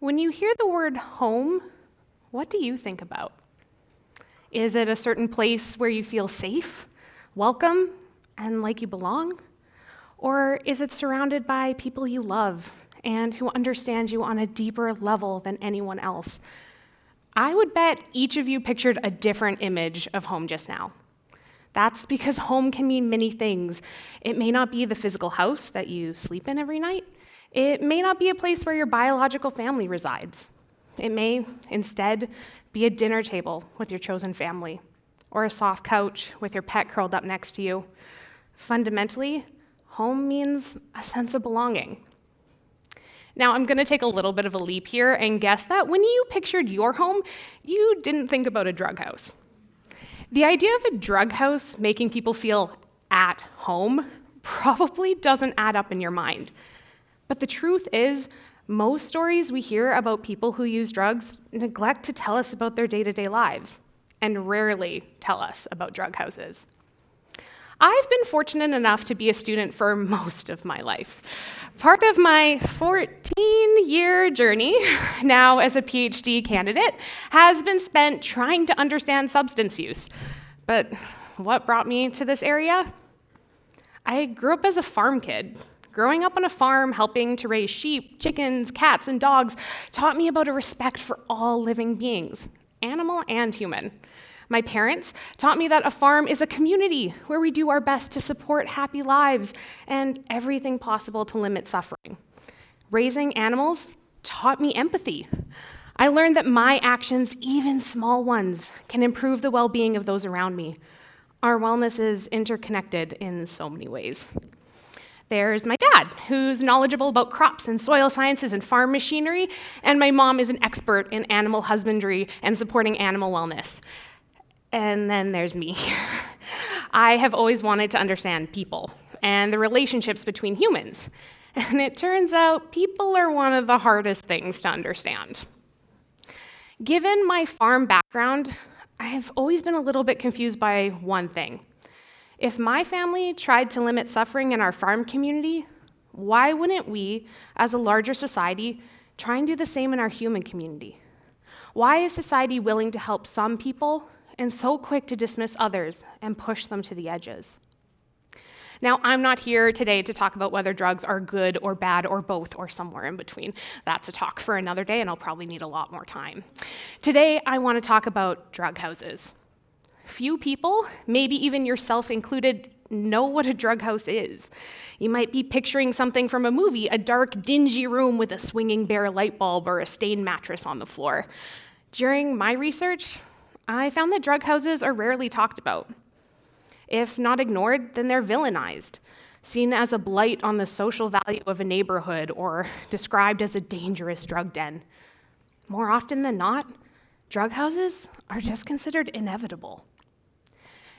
When you hear the word home, what do you think about? Is it a certain place where you feel safe, welcome, and like you belong? Or is it surrounded by people you love and who understand you on a deeper level than anyone else? I would bet each of you pictured a different image of home just now. That's because home can mean many things. It may not be the physical house that you sleep in every night. It may not be a place where your biological family resides. It may instead be a dinner table with your chosen family, or a soft couch with your pet curled up next to you. Fundamentally, home means a sense of belonging. Now, I'm going to take a little bit of a leap here and guess that when you pictured your home, you didn't think about a drug house. The idea of a drug house making people feel at home probably doesn't add up in your mind. But the truth is, most stories we hear about people who use drugs neglect to tell us about their day-to-day lives, and rarely tell us about drug houses. I've been fortunate enough to be a student for most of my life. Part of my 14-year journey, now as a PhD candidate, has been spent trying to understand substance use. But what brought me to this area? I grew up as a farm kid. Growing up on a farm, helping to raise sheep, chickens, cats, and dogs taught me about a respect for all living beings, animal and human. My parents taught me that a farm is a community where we do our best to support happy lives and everything possible to limit suffering. Raising animals taught me empathy. I learned that my actions, even small ones, can improve the well-being of those around me. Our wellness is interconnected in so many ways. There's my dad, who's knowledgeable about crops and soil sciences and farm machinery, and my mom is an expert in animal husbandry and supporting animal wellness. And then there's me. I have always wanted to understand people and the relationships between humans. And it turns out people are one of the hardest things to understand. Given my farm background, I have always been a little bit confused by one thing. If my family tried to limit suffering in our farm community, why wouldn't we, as a larger society, try and do the same in our human community? Why is society willing to help some people and so quick to dismiss others and push them to the edges? Now, I'm not here today to talk about whether drugs are good or bad or both or somewhere in between. That's a talk for another day, and I'll probably need a lot more time. Today, I want to talk about drug houses. Few people, maybe even yourself included, know what a drug house is. You might be picturing something from a movie, a dark, dingy room with a swinging bare light bulb or a stained mattress on the floor. During my research, I found that drug houses are rarely talked about. If not ignored, then they're villainized, seen as a blight on the social value of a neighborhood or described as a dangerous drug den. More often than not, drug houses are just considered inevitable.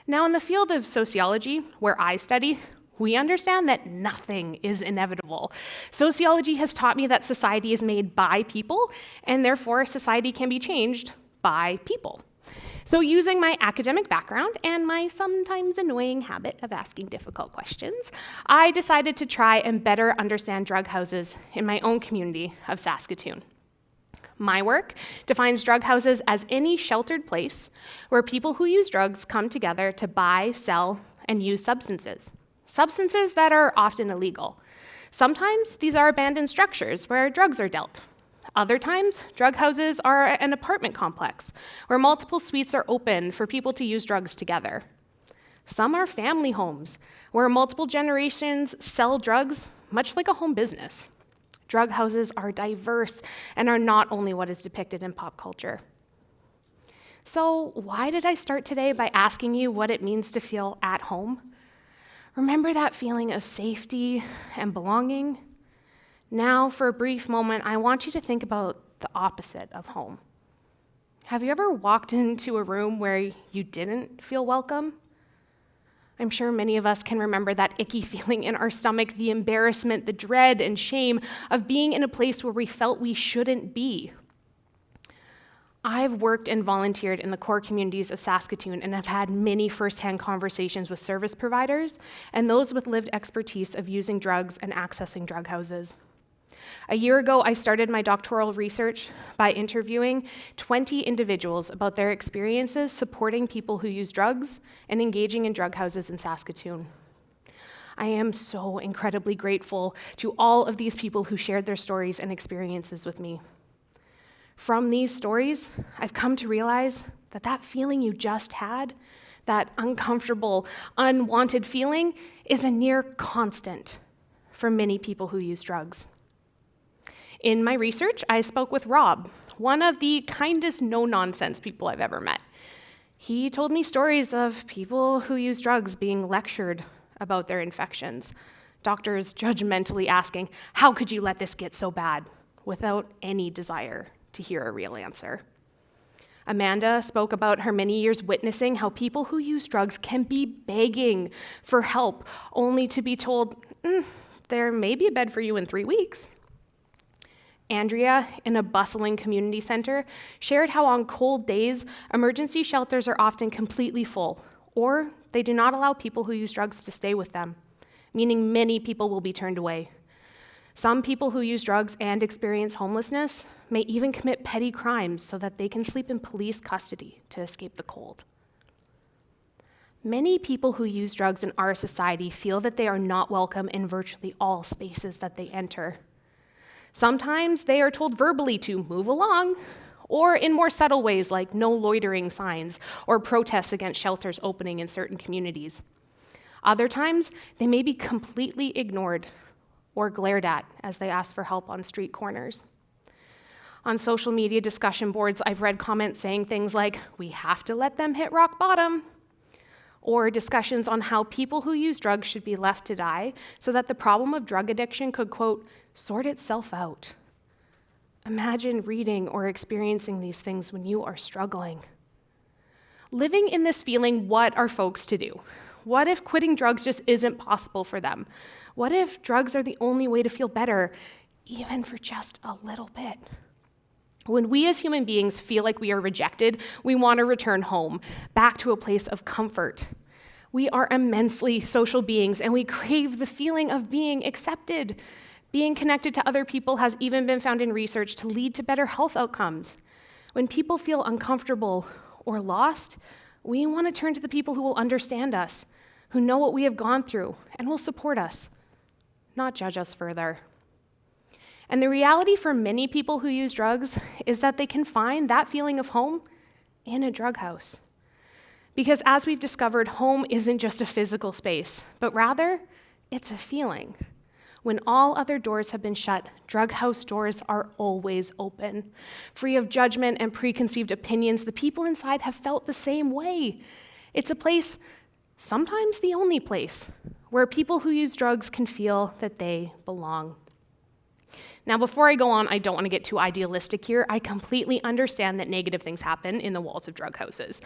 Now, in the field of sociology, where I study, we understand that nothing is inevitable. Sociology has taught me that society is made by people, and therefore society can be changed by people. So using my academic background and my sometimes annoying habit of asking difficult questions, I decided to try and better understand drug houses in my own community of Saskatoon. My work defines drug houses as any sheltered place where people who use drugs come together to buy, sell, and use substances that are often illegal. Sometimes these are abandoned structures where drugs are dealt. Other times, drug houses are an apartment complex where multiple suites are open for people to use drugs together. Some are family homes where multiple generations sell drugs, much like a home business. Drug houses are diverse and are not only what is depicted in pop culture. So why did I start today by asking you what it means to feel at home? Remember that feeling of safety and belonging? Now, for a brief moment, I want you to think about the opposite of home. Have you ever walked into a room where you didn't feel welcome? I'm sure many of us can remember that icky feeling in our stomach, the embarrassment, the dread and shame of being in a place where we felt we shouldn't be. I've worked and volunteered in the core communities of Saskatoon and have had many firsthand conversations with service providers and those with lived expertise of using drugs and accessing drug houses. A year ago, I started my doctoral research by interviewing 20 individuals about their experiences supporting people who use drugs and engaging in drug houses in Saskatoon. I am so incredibly grateful to all of these people who shared their stories and experiences with me. From these stories, I've come to realize that that feeling you just had, that uncomfortable, unwanted feeling, is a near constant for many people who use drugs. In my research, I spoke with Rob, one of the kindest no-nonsense people I've ever met. He told me stories of people who use drugs being lectured about their infections, doctors judgmentally asking, "How could you let this get so bad?" without any desire to hear a real answer. Amanda spoke about her many years witnessing how people who use drugs can be begging for help, only to be told, there may be a bed for you in 3 weeks. Andrea, in a bustling community center, shared how on cold days, emergency shelters are often completely full, or they do not allow people who use drugs to stay with them, meaning many people will be turned away. Some people who use drugs and experience homelessness may even commit petty crimes so that they can sleep in police custody to escape the cold. Many people who use drugs in our society feel that they are not welcome in virtually all spaces that they enter. Sometimes they are told verbally to move along, or in more subtle ways like no loitering signs or protests against shelters opening in certain communities. Other times, they may be completely ignored or glared at as they ask for help on street corners. On social media discussion boards, I've read comments saying things like, "We have to let them hit rock bottom," or discussions on how people who use drugs should be left to die so that the problem of drug addiction could, quote, sort itself out. Imagine reading or experiencing these things when you are struggling. Living in this feeling, what are folks to do? What if quitting drugs just isn't possible for them? What if drugs are the only way to feel better, even for just a little bit? When we as human beings feel like we are rejected, we want to return home, back to a place of comfort. We are immensely social beings, and we crave the feeling of being accepted. Being connected to other people has even been found in research to lead to better health outcomes. When people feel uncomfortable or lost, we want to turn to the people who will understand us, who know what we have gone through, and will support us, not judge us further. And the reality for many people who use drugs is that they can find that feeling of home in a drug house. Because as we've discovered, home isn't just a physical space, but rather, it's a feeling. When all other doors have been shut, drug house doors are always open. Free of judgment and preconceived opinions, the people inside have felt the same way. It's a place, sometimes the only place, where people who use drugs can feel that they belong. Now, before I go on, I don't want to get too idealistic here. I completely understand that negative things happen in the walls of drug houses.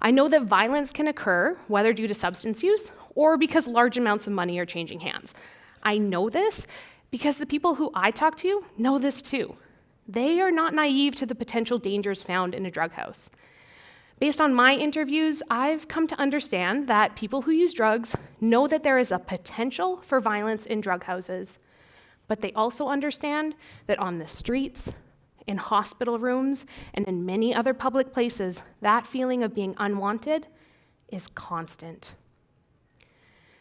I know that violence can occur, whether due to substance use or because large amounts of money are changing hands. I know this because the people who I talk to know this too. They are not naive to the potential dangers found in a drug house. Based on my interviews, I've come to understand that people who use drugs know that there is a potential for violence in drug houses, but they also understand that on the streets, in hospital rooms, and in many other public places, that feeling of being unwanted is constant.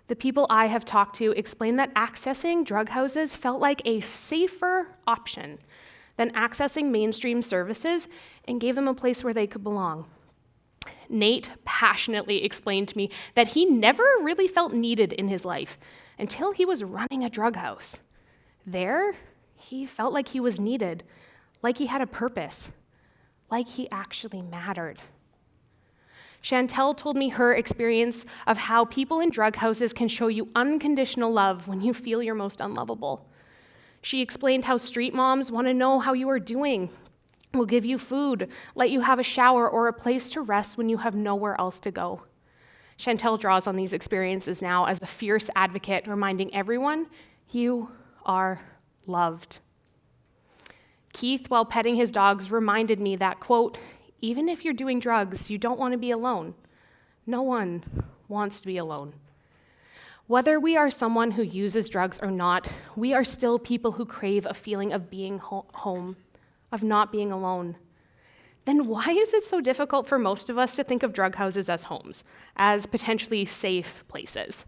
The people I have talked to explain that accessing drug houses felt like a safer option than accessing mainstream services and gave them a place where they could belong. Nate passionately explained to me that he never really felt needed in his life until he was running a drug house. There, he felt like he was needed, like he had a purpose, like he actually mattered. Chantel told me her experience of how people in drug houses can show you unconditional love when you feel you're most unlovable. She explained how street moms want to know how you are doing, will give you food, let you have a shower or a place to rest when you have nowhere else to go. Chantel draws on these experiences now as a fierce advocate, reminding everyone, you are loved. Keith, while petting his dogs, reminded me that, quote, even if you're doing drugs, you don't want to be alone. No one wants to be alone. Whether we are someone who uses drugs or not, we are still people who crave a feeling of being home, of not being alone. Then why is it so difficult for most of us to think of drug houses as homes, as potentially safe places?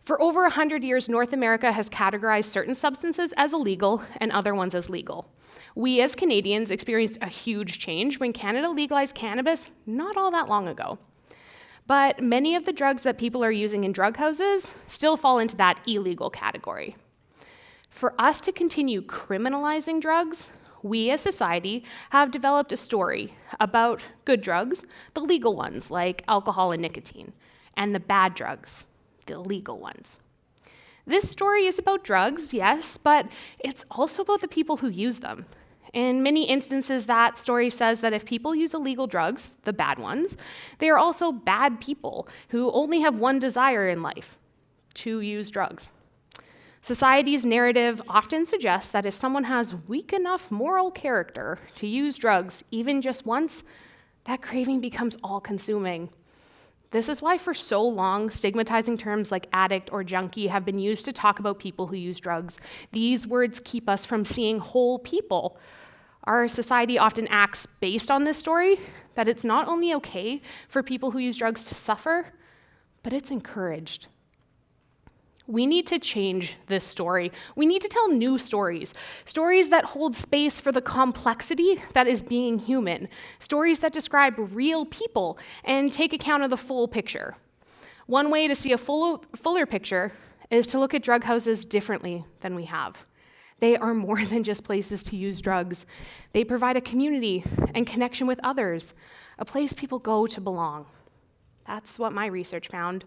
For over 100 years, North America has categorized certain substances as illegal and other ones as legal. We as Canadians experienced a huge change when Canada legalized cannabis not all that long ago. But many of the drugs that people are using in drug houses still fall into that illegal category. For us to continue criminalizing drugs, we as society have developed a story about good drugs, the legal ones like alcohol and nicotine, and the bad drugs, the illegal ones. This story is about drugs, yes, but it's also about the people who use them. In many instances, that story says that if people use illegal drugs, the bad ones, they are also bad people who only have one desire in life: to use drugs. Society's narrative often suggests that if someone has weak enough moral character to use drugs even just once, that craving becomes all-consuming. This is why for so long, stigmatizing terms like addict or junkie have been used to talk about people who use drugs. These words keep us from seeing whole people. Our society often acts based on this story, that it's not only okay for people who use drugs to suffer, but it's encouraged. We need to change this story. We need to tell new stories, stories that hold space for the complexity that is being human, stories that describe real people and take account of the full picture. One way to see a fuller picture is to look at drug houses differently than we have. They are more than just places to use drugs. They provide a community and connection with others, a place people go to belong. That's what my research found.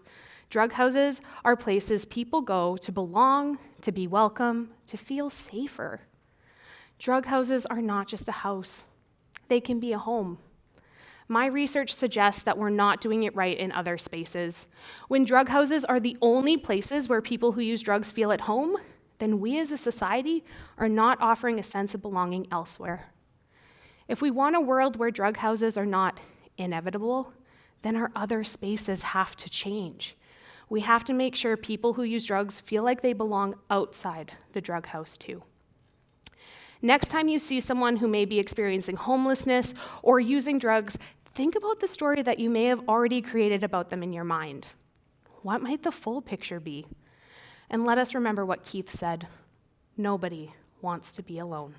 Drug houses are places people go to belong, to be welcome, to feel safer. Drug houses are not just a house. They can be a home. My research suggests that we're not doing it right in other spaces. When drug houses are the only places where people who use drugs feel at home, then we as a society are not offering a sense of belonging elsewhere. If we want a world where drug houses are not inevitable, then our other spaces have to change. We have to make sure people who use drugs feel like they belong outside the drug house too. Next time you see someone who may be experiencing homelessness or using drugs, think about the story that you may have already created about them in your mind. What might the full picture be? And let us remember what Keith said: nobody wants to be alone.